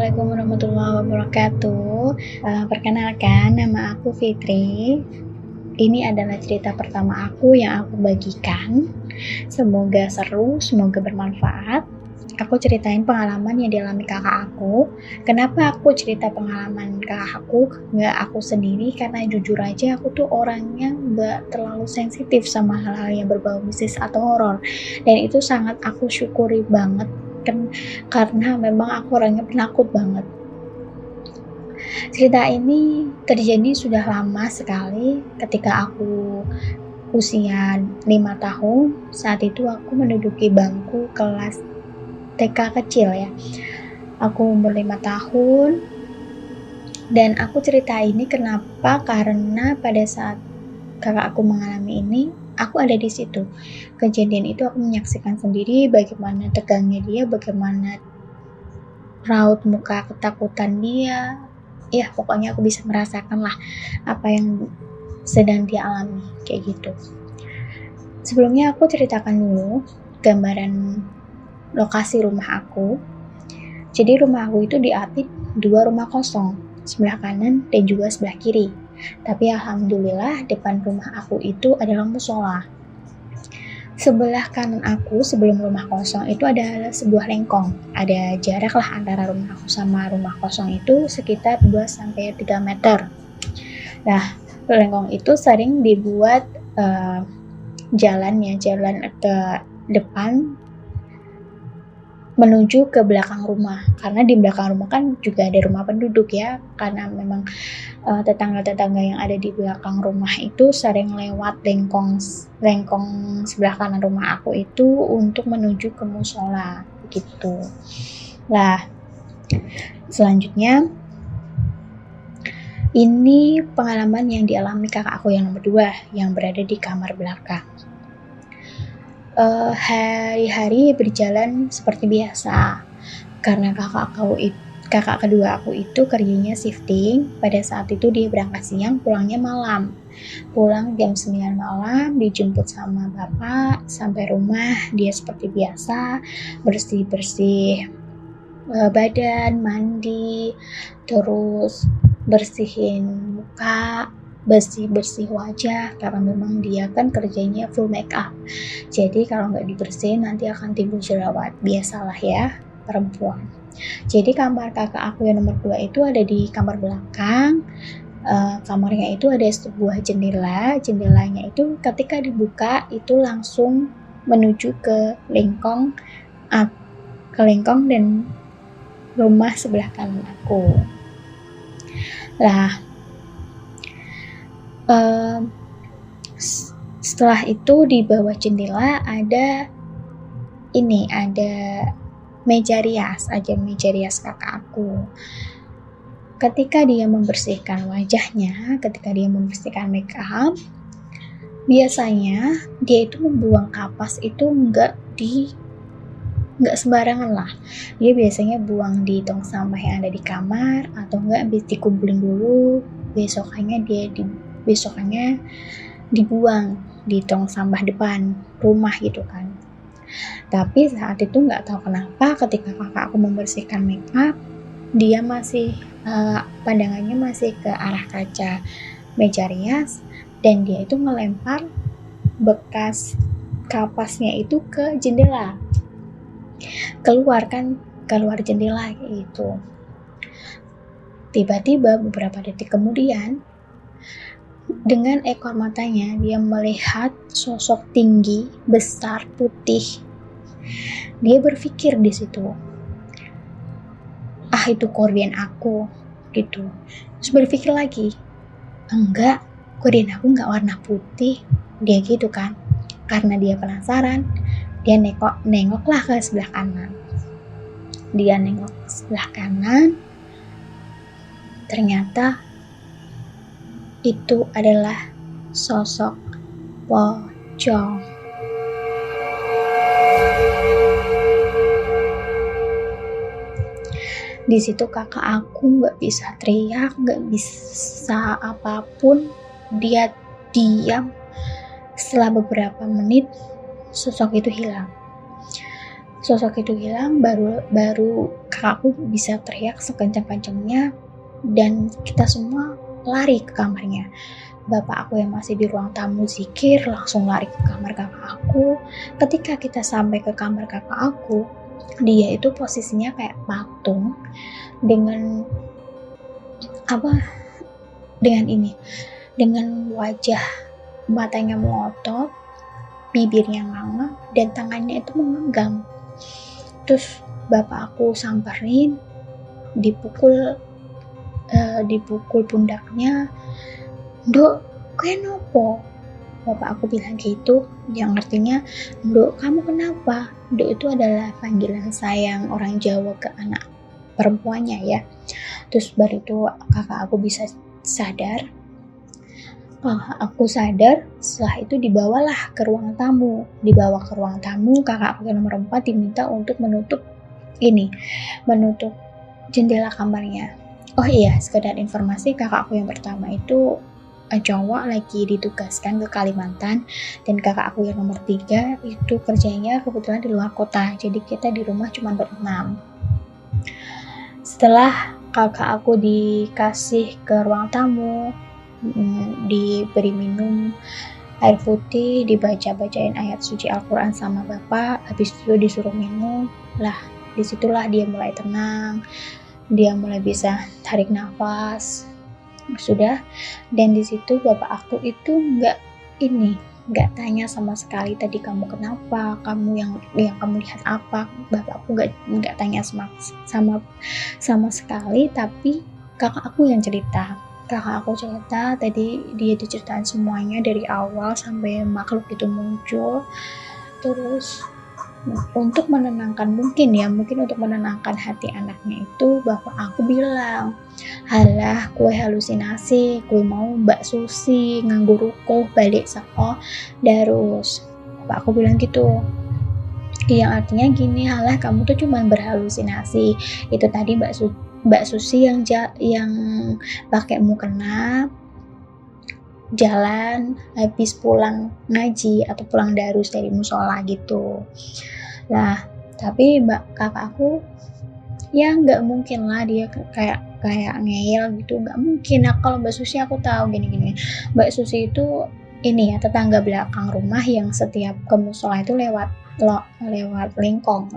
Assalamualaikum warahmatullahi wabarakatuh. Perkenalkan, nama aku Fitri. Ini adalah cerita pertama aku yang aku bagikan. Semoga seru, semoga bermanfaat. Aku ceritain pengalaman yang dialami kakak aku. Kenapa aku cerita pengalaman kakak aku, nggak aku sendiri? Karena jujur aja aku tuh orangnya nggak terlalu sensitif sama hal-hal yang berbau mistis atau horor. Dan itu sangat aku syukuri banget kan, karena memang aku orangnya penakut banget. Cerita ini terjadi sudah lama sekali ketika aku usia 5 tahun. Saat itu aku menduduki bangku kelas TK kecil ya. Aku umur 5 tahun dan aku cerita ini kenapa? Karena pada saat kakak aku mengalami ini, aku ada di situ. Kejadian itu aku menyaksikan sendiri bagaimana tegangnya dia, bagaimana raut muka ketakutan dia. Ya, pokoknya aku bisa merasakan lah apa yang sedang dia alami, kayak gitu. Sebelumnya aku ceritakan dulu gambaran lokasi rumah aku. Jadi rumah aku itu diapit 2 rumah kosong, sebelah kanan dan juga sebelah kiri. Tapi alhamdulillah depan rumah aku itu adalah musola. Sebelah kanan aku sebelum rumah kosong itu ada sebuah lengkong. Ada jarak lah antara rumah aku sama rumah kosong itu sekitar 2-3 meter. Nah, lengkong itu sering dibuat jalan ke depan menuju ke belakang rumah, karena di belakang rumah kan juga ada rumah penduduk ya, karena memang tetangga-tetangga yang ada di belakang rumah itu sering lewat lengkong sebelah kanan rumah aku itu untuk menuju ke musola gitu. Nah, selanjutnya ini pengalaman yang dialami kakak aku yang nomor 2 yang berada di kamar belakang. Hari-hari berjalan seperti biasa karena kakak kedua aku itu kerjanya shifting. Pada saat itu dia berangkat siang, pulangnya malam. Pulang jam 9 malam, dijemput sama bapak. Sampai rumah dia seperti biasa bersih-bersih badan, mandi, terus bersihin muka, bersih-bersih wajah, karena memang dia kan kerjanya full make up. Jadi kalau nggak dibersihin nanti akan timbul jerawat. Biasalah ya perempuan. Jadi kamar kakak aku yang nomor 2 itu ada di kamar belakang. Kamarnya itu ada sebuah jendelanya itu ketika dibuka itu langsung menuju ke lengkong dan rumah sebelah kanan aku. Lah, setelah itu di bawah jendela ada meja rias kakak aku. Ketika dia membersihkan wajahnya, ketika dia membersihkan make up, biasanya dia itu membuang kapas itu nggak sembarangan lah. Dia biasanya buang di tong sampah yang ada di kamar, atau enggak habis dikumpulin dulu, besokannya dibuang di tong sampah depan rumah gitu kan. Tapi saat itu nggak tahu kenapa ketika kakak aku membersihkan make up, dia masih pandangannya masih ke arah kaca meja rias, dan dia itu ngelempar bekas kapasnya itu ke jendela, keluar jendela gitu. Tiba-tiba beberapa detik kemudian, dengan ekor matanya dia melihat sosok tinggi, besar, putih. Dia berpikir di situ, itu korden aku gitu. Terus berpikir lagi, enggak, korden aku enggak warna putih. Dia gitu kan. Karena dia penasaran, dia nengoklah ke sebelah kanan. Dia nengok ke sebelah kanan, ternyata itu adalah sosok pocong. Di situ kakak aku nggak bisa teriak, nggak bisa apapun. Dia diam. Setelah beberapa menit, sosok itu hilang. Sosok itu hilang, baru kakakku bisa teriak sekencang-kencangnya dan kita semua lari ke kamarnya. Bapak aku yang masih di ruang tamu zikir langsung lari ke kamar kakak aku. Ketika kita sampai ke kamar kakak aku, dia itu posisinya kayak patung dengan apa? Dengan wajah matanya melotot, bibirnya nganga, dan tangannya itu memegang. Terus bapak aku samperin, dipukul pundaknya. Nduk, kenapa? Bapak aku bilang gitu, yang artinya, Nduk, kamu kenapa? Nduk itu adalah panggilan sayang orang Jawa ke anak perempuannya ya. Terus baru itu kakak aku bisa sadar. Aku sadar, setelah itu dibawalah ke ruang tamu. Dibawa ke ruang tamu, kakak aku yang nomor 4 diminta untuk menutup jendela kamarnya. Oh iya, sekedar informasi, kakak aku yang pertama itu cowok lagi ditugaskan ke Kalimantan, dan kakak aku yang nomor 3 itu kerjanya kebetulan di luar kota, jadi kita di rumah cuma berenam. Setelah kakak aku dikasih ke ruang tamu, diberi minum air putih, dibaca-bacain ayat suci Al-Quran sama bapak, habis itu disuruh minum, lah disitulah dia mulai tenang, dia mulai bisa tarik nafas, sudah. Dan di situ bapak aku itu nggak tanya sama sekali tadi kamu kenapa, kamu yang kamu lihat apa. Bapak aku nggak tanya sama sekali, tapi kakak aku yang cerita. Kakak aku cerita tadi, dia diceritain semuanya dari awal sampai makhluk itu muncul. Terus untuk menenangkan mungkin untuk menenangkan hati anaknya itu, bapak aku bilang, halah kue halusinasi, kue mau Mbak Susi nganggo rukuh balik seko darus. Bapak aku bilang gitu, yang artinya gini, halah kamu tuh cuma berhalusinasi, itu tadi Mbak Susi yang pakai mukena jalan habis pulang ngaji atau pulang darus dari musola gitu. Lah, tapi kakak aku ya nggak mungkin lah dia kayak ngeyel gitu, nggak mungkin. Nah, kalau Mbak Susi aku tahu gini. Mbak Susi itu ini ya, tetangga belakang rumah yang setiap ke musola itu lewat lingkong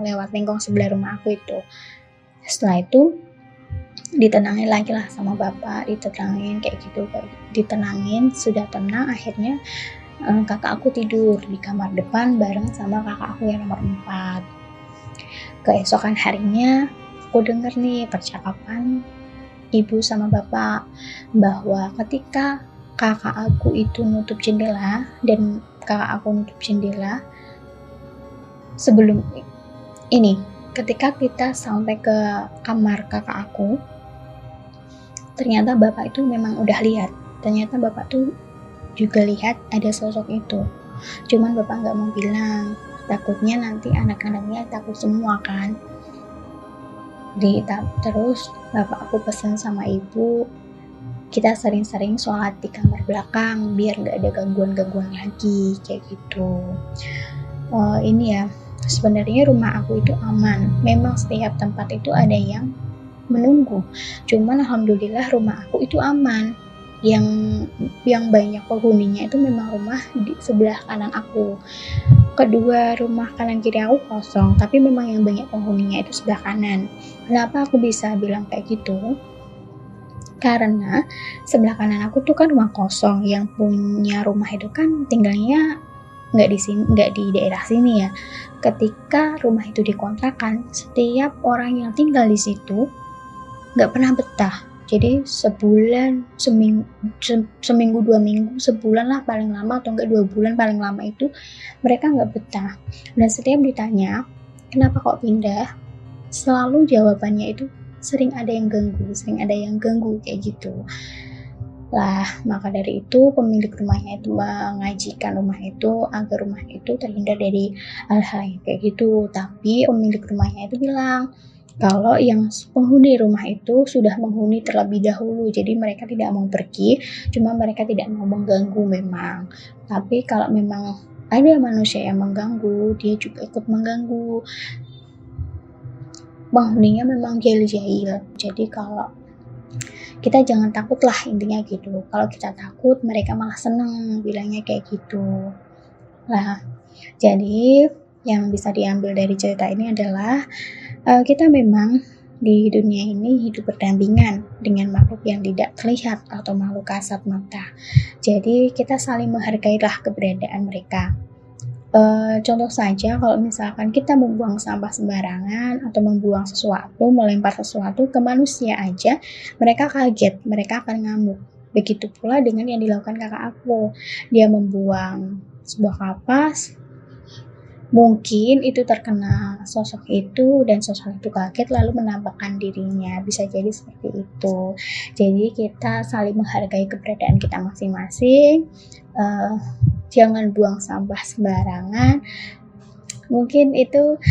sebelah rumah aku itu. Setelah itu ditenangin lagi lah sama bapak, ditenangin, sudah tenang, akhirnya kakak aku tidur di kamar depan bareng sama kakak aku yang nomor 4. Keesokan harinya aku denger nih percakapan ibu sama bapak, bahwa ketika kakak aku itu nutup jendela, dan kakak aku nutup jendela sebelum ini, ketika kita sampai ke kamar kakak aku, ternyata bapak itu memang udah lihat. Ternyata bapak tuh juga lihat ada sosok itu. Cuman bapak nggak mau bilang, takutnya nanti anak-anaknya takut semua kan. Terus bapak aku pesan sama ibu, kita sering-sering sholat di kamar belakang biar nggak ada gangguan-gangguan lagi kayak gitu. Ini ya, sebenarnya rumah aku itu aman. Memang setiap tempat itu ada yang menunggu, cuman alhamdulillah rumah aku itu aman. Yang banyak penghuninya itu memang rumah di sebelah kanan aku. Kedua rumah kanan kiri aku kosong, tapi memang yang banyak penghuninya itu sebelah kanan. Kenapa aku bisa bilang kayak gitu? Karena sebelah kanan aku tuh kan rumah kosong, yang punya rumah itu kan tinggalnya nggak di daerah sini ya. Ketika rumah itu dikontrakan, setiap orang yang tinggal di situ nggak pernah betah. Jadi seminggu 2 minggu, sebulan lah paling lama, atau enggak 2 bulan paling lama itu mereka nggak betah. Dan setiap ditanya kenapa kok pindah, selalu jawabannya itu sering ada yang ganggu kayak gitu. Lah, maka dari itu pemilik rumahnya itu mengajikan rumah itu agar rumah itu terhindar dari hal-hal kayak gitu. Tapi pemilik rumahnya itu bilang kalau yang penghuni rumah itu sudah menghuni terlebih dahulu, jadi mereka tidak mau pergi, cuma mereka tidak mau mengganggu memang. Tapi kalau memang ada manusia yang mengganggu, dia juga ikut mengganggu. penghuninya memang jahil-jahil. Jadi kalau kita jangan takut lah, intinya gitu. Kalau kita takut, mereka malah seneng bilangnya kayak gitu. Nah, jadi yang bisa diambil dari cerita ini adalah kita memang di dunia ini hidup berdampingan dengan makhluk yang tidak terlihat atau makhluk kasat mata. Jadi kita saling menghargailah keberadaan mereka. Contoh saja kalau misalkan kita membuang sampah sembarangan atau membuang sesuatu, melempar sesuatu ke manusia aja, mereka kaget, mereka akan ngamuk. Begitu pula dengan yang dilakukan kakak aku. Dia membuang sebuah kapas, mungkin itu terkena sosok itu dan sosok itu kaget lalu menampakkan dirinya, bisa jadi seperti itu. Jadi kita saling menghargai keberadaan kita masing-masing, jangan buang sampah sembarangan. Mungkin itu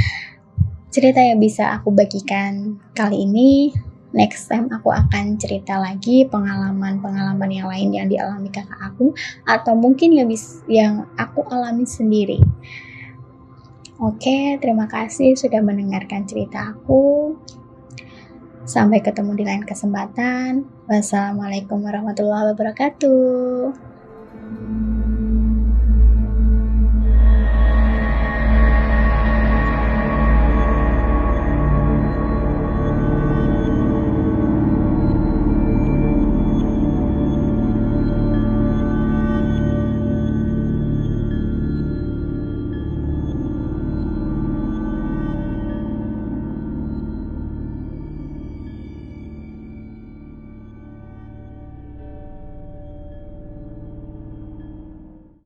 cerita yang bisa aku bagikan kali ini. Next time aku akan cerita lagi pengalaman-pengalaman yang lain yang dialami kakak aku, atau mungkin yang aku alami sendiri. Oke, terima kasih sudah mendengarkan cerita aku. Sampai ketemu di lain kesempatan. Wassalamualaikum warahmatullahi wabarakatuh.